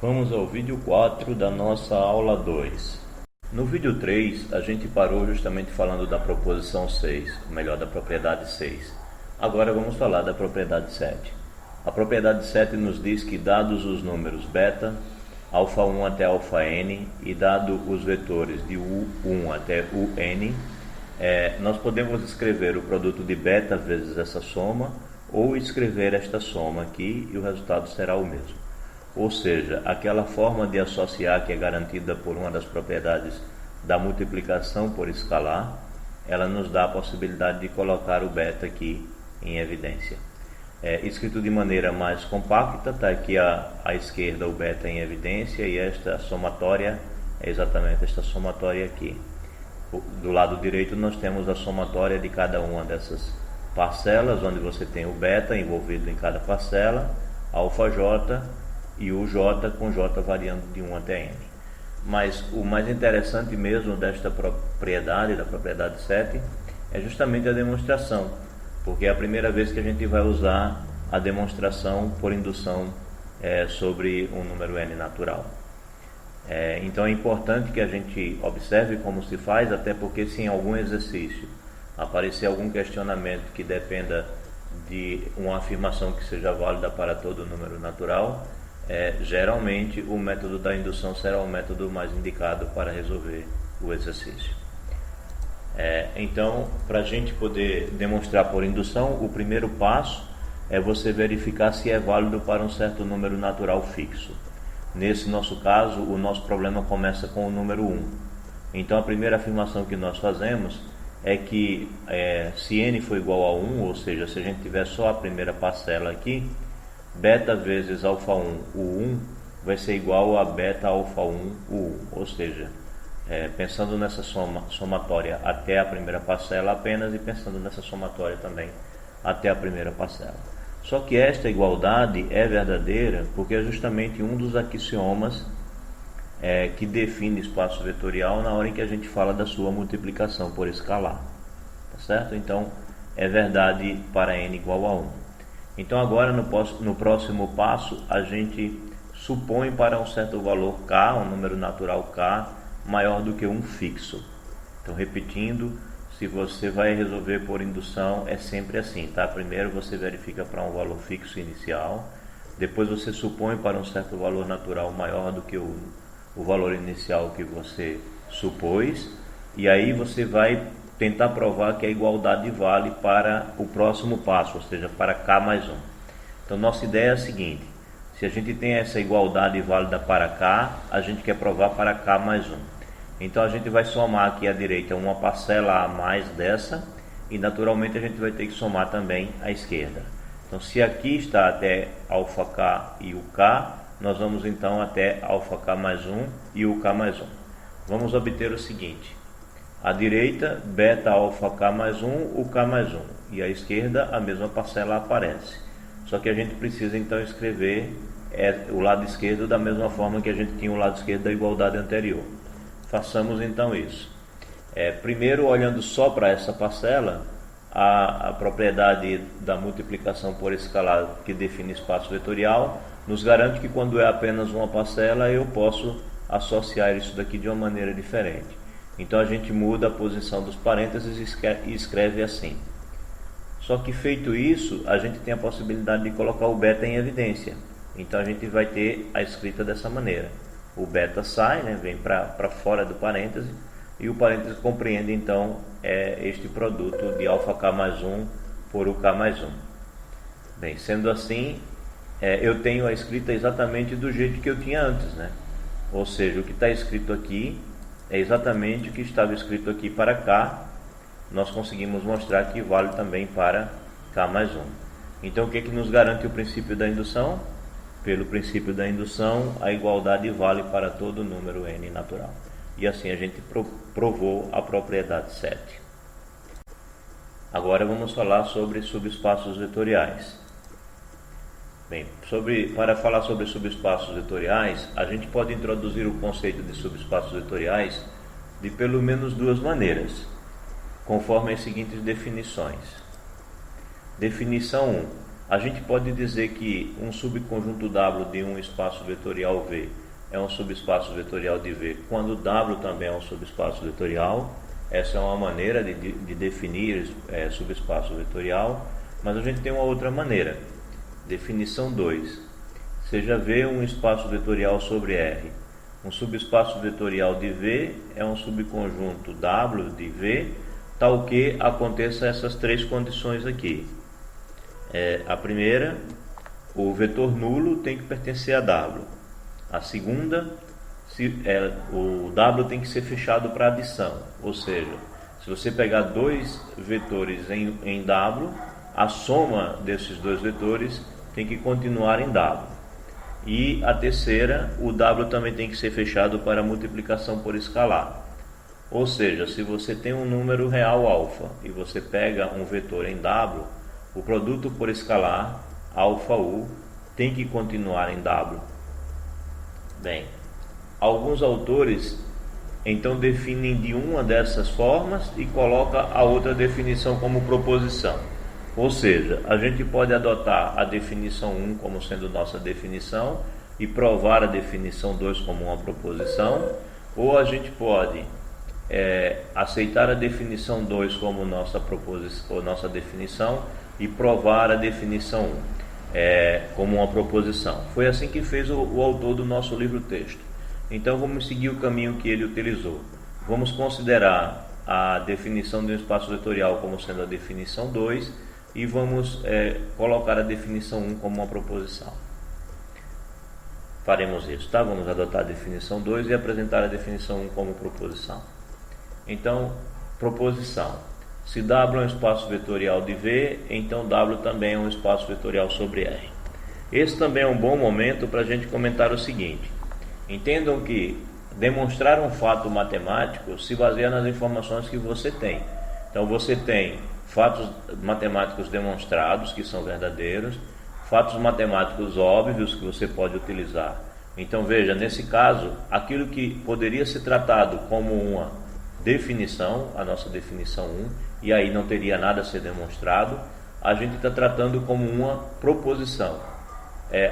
Vamos ao vídeo 4 da nossa aula 2. No vídeo 3, a gente parou justamente falando da proposição 6, ou melhor, da propriedade 6. Agora vamos falar da propriedade 7. A propriedade 7 nos diz que, dados os números beta, alfa 1 até alfa n, e dado os vetores de u1 até un, nós podemos escrever o produto de beta vezes essa soma, ou escrever esta soma aqui, e o resultado será o mesmo. Ou seja, aquela forma de associar que é garantida por uma das propriedades da multiplicação por escalar, ela nos dá a possibilidade de colocar o beta aqui em evidência. Escrito de maneira mais compacta, está aqui à esquerda o beta em evidência, e esta somatória é exatamente esta somatória aqui. Do lado direito nós temos a somatória de cada uma dessas parcelas, onde você tem o beta envolvido em cada parcela, alfa j e o j, com j variando de 1 até n. Mas o mais interessante mesmo desta propriedade, da propriedade 7, é justamente a demonstração, porque é a primeira vez que a gente vai usar a demonstração por indução sobre um número n natural. Então é importante que a gente observe como se faz, até porque se em algum exercício aparecer algum questionamento que dependa de uma afirmação que seja válida para todo número natural, geralmente o método da indução será o método mais indicado para resolver o exercício. Então, para a gente poder demonstrar por indução, o primeiro passo é você verificar se é válido para um certo número natural fixo. Nesse nosso caso, o nosso problema começa com o número 1. Então, a primeira afirmação que nós fazemos é que se n for igual a 1, ou seja, se a gente tiver só a primeira parcela aqui, beta vezes alfa 1 u1 vai ser igual a beta alfa 1 u1, ou seja, pensando nessa somatória até a primeira parcela apenas, e pensando nessa somatória também até a primeira parcela. Só que esta igualdade é verdadeira porque é justamente um dos axiomas que define espaço vetorial na hora em que a gente fala da sua multiplicação por escalar, tá certo? Então é verdade para n igual a 1. Então agora no próximo passo a gente supõe para um certo valor k, um número natural k, maior do que um fixo. Então, repetindo, se você vai resolver por indução, é sempre assim, tá? Primeiro você verifica para um valor fixo inicial, depois você supõe para um certo valor natural maior do que o valor inicial que você supôs, e aí você vai tentar provar que a igualdade vale para o próximo passo, ou seja, para k mais 1. Então, nossa ideia é a seguinte: se a gente tem essa igualdade válida para k, a gente quer provar para k mais 1. Então, a gente vai somar aqui à direita uma parcela a mais dessa, e naturalmente a gente vai ter que somar também à esquerda. Então, se aqui está até alfa k e o k, nós vamos então até alfa k mais 1 e o k mais 1. Vamos obter o seguinte: à direita, beta alfa k mais 1, o k mais 1. E à esquerda, a mesma parcela aparece. Só que a gente precisa então escrever o lado esquerdo da mesma forma que a gente tinha o lado esquerdo da igualdade anterior. Façamos então isso. Primeiro, olhando só para essa parcela, a propriedade da multiplicação por escalar, que define espaço vetorial, nos garante que quando é apenas uma parcela, eu posso associar isso daqui de uma maneira diferente. Então a gente muda a posição dos parênteses e escreve assim. Só que feito isso, a gente tem a possibilidade de colocar o beta em evidência. Então a gente vai ter a escrita dessa maneira. O beta sai, vem para fora do parêntese, e o parêntese compreende então este produto de alfa k mais 1 por o k mais 1. Bem, sendo assim, eu tenho a escrita exatamente do jeito que eu tinha antes, Ou seja, o que está escrito aqui é exatamente o que estava escrito aqui para k. Nós conseguimos mostrar que vale também para k mais 1. Então, o que nos garante o princípio da indução? Pelo princípio da indução, a igualdade vale para todo número n natural. E assim a gente provou a propriedade 7. Agora vamos falar sobre subespaços vetoriais. Bem, para falar sobre subespaços vetoriais, a gente pode introduzir o conceito de subespaços vetoriais de pelo menos duas maneiras, conforme as seguintes definições. Definição 1. A gente pode dizer que um subconjunto W de um espaço vetorial V é um subespaço vetorial de V, quando W também é um subespaço vetorial. Essa é uma maneira de definir subespaço vetorial, mas a gente tem uma outra maneira. Definição 2. Seja V um espaço vetorial sobre R. Um subespaço vetorial de V é um subconjunto W de V, tal que aconteça essas três condições aqui. A primeira, o vetor nulo tem que pertencer a W. A segunda, o W tem que ser fechado para adição, ou seja, se você pegar dois vetores em W, a soma desses dois vetores tem que continuar em W. E a terceira, o W também tem que ser fechado para multiplicação por escalar. Ou seja, se você tem um número real alfa e você pega um vetor em W, o produto por escalar, alfa U, tem que continuar em W. Bem, alguns autores então definem de uma dessas formas e coloca a outra definição como proposição. Ou seja, a gente pode adotar a definição 1 como sendo nossa definição e provar a definição 2 como uma proposição, ou a gente pode aceitar a definição 2 como nossa proposição, ou nossa definição, e provar a definição 1 como uma proposição. Foi assim que fez o autor do nosso livro-texto. Então vamos seguir o caminho que ele utilizou. Vamos considerar a definição de um espaço vetorial como sendo a definição 2 e vamos colocar a definição 1 como uma proposição. Faremos isso, tá? Vamos adotar a definição 2 e apresentar a definição 1 como proposição. Então, proposição. Se W é um espaço vetorial de V, então W também é um espaço vetorial sobre R. Esse também é um bom momento para a gente comentar o seguinte. Entendam que demonstrar um fato matemático se baseia nas informações que você tem. Então você tem fatos matemáticos demonstrados, que são verdadeiros, fatos matemáticos óbvios que você pode utilizar. Então veja, nesse caso, aquilo que poderia ser tratado como uma definição, a nossa definição 1, e aí não teria nada a ser demonstrado, a gente está tratando como uma proposição.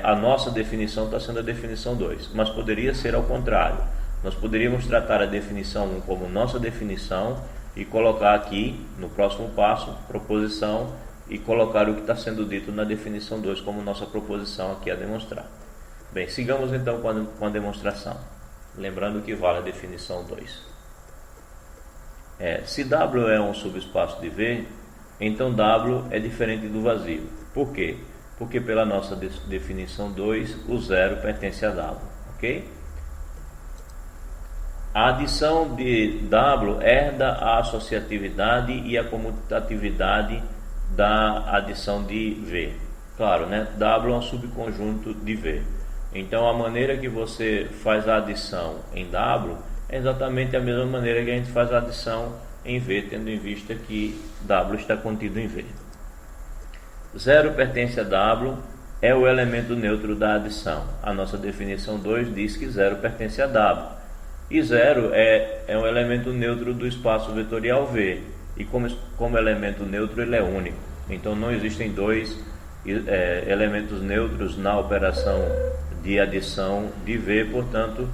A nossa definição está sendo a definição 2, mas poderia ser ao contrário. Nós poderíamos tratar a definição 1 como nossa definição e colocar aqui, no próximo passo, proposição, e colocar o que está sendo dito na definição 2 como nossa proposição aqui a demonstrar. Bem, sigamos então com a demonstração, lembrando que vale a definição 2. Se W é um subespaço de V, então W é diferente do vazio. Por quê? Porque pela nossa definição 2, o zero pertence a W, ok? A adição de W herda a associatividade e a comutatividade da adição de V. Claro, né? W é um subconjunto de V. Então a maneira que você faz a adição em W é exatamente a mesma maneira que a gente faz a adição em V, tendo em vista que W está contido em V. 0 pertence a W, é o elemento neutro da adição. A nossa definição 2 diz que 0 pertence a W. E 0 é um elemento neutro do espaço vetorial V. E como elemento neutro ele é único. Então não existem dois elementos neutros na operação de adição de V, portanto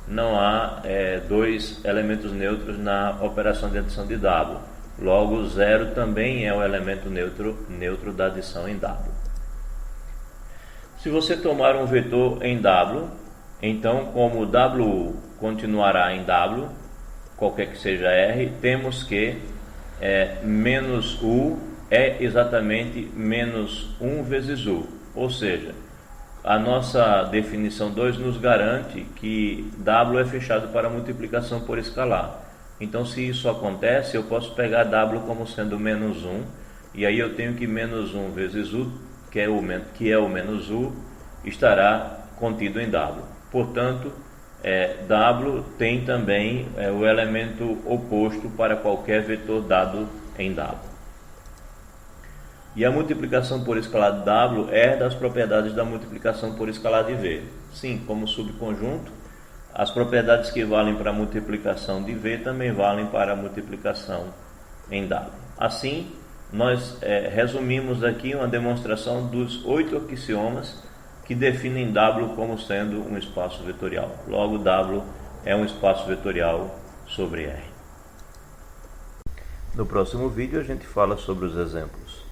não há dois elementos neutros na operação de adição de W. Logo, 0 também é o elemento neutro da adição em W. Se você tomar um vetor em W, então como W continuará em W, qualquer que seja R, temos que menos U é exatamente menos 1 vezes U. Ou seja, a nossa definição 2 nos garante que W é fechado para multiplicação por escalar. Então, se isso acontece, eu posso pegar W como sendo menos 1, e aí eu tenho que menos 1 vezes U, que é o menos U, estará contido em W. Portanto, W tem também o elemento oposto para qualquer vetor dado em W. E a multiplicação por escalar de W herda as propriedades da multiplicação por escalar de V. Sim, como subconjunto, as propriedades que valem para a multiplicação de V também valem para a multiplicação em W. Assim, nós resumimos aqui uma demonstração dos 8 axiomas que definem W como sendo um espaço vetorial. Logo, W é um espaço vetorial sobre R. No próximo vídeo a gente fala sobre os exemplos.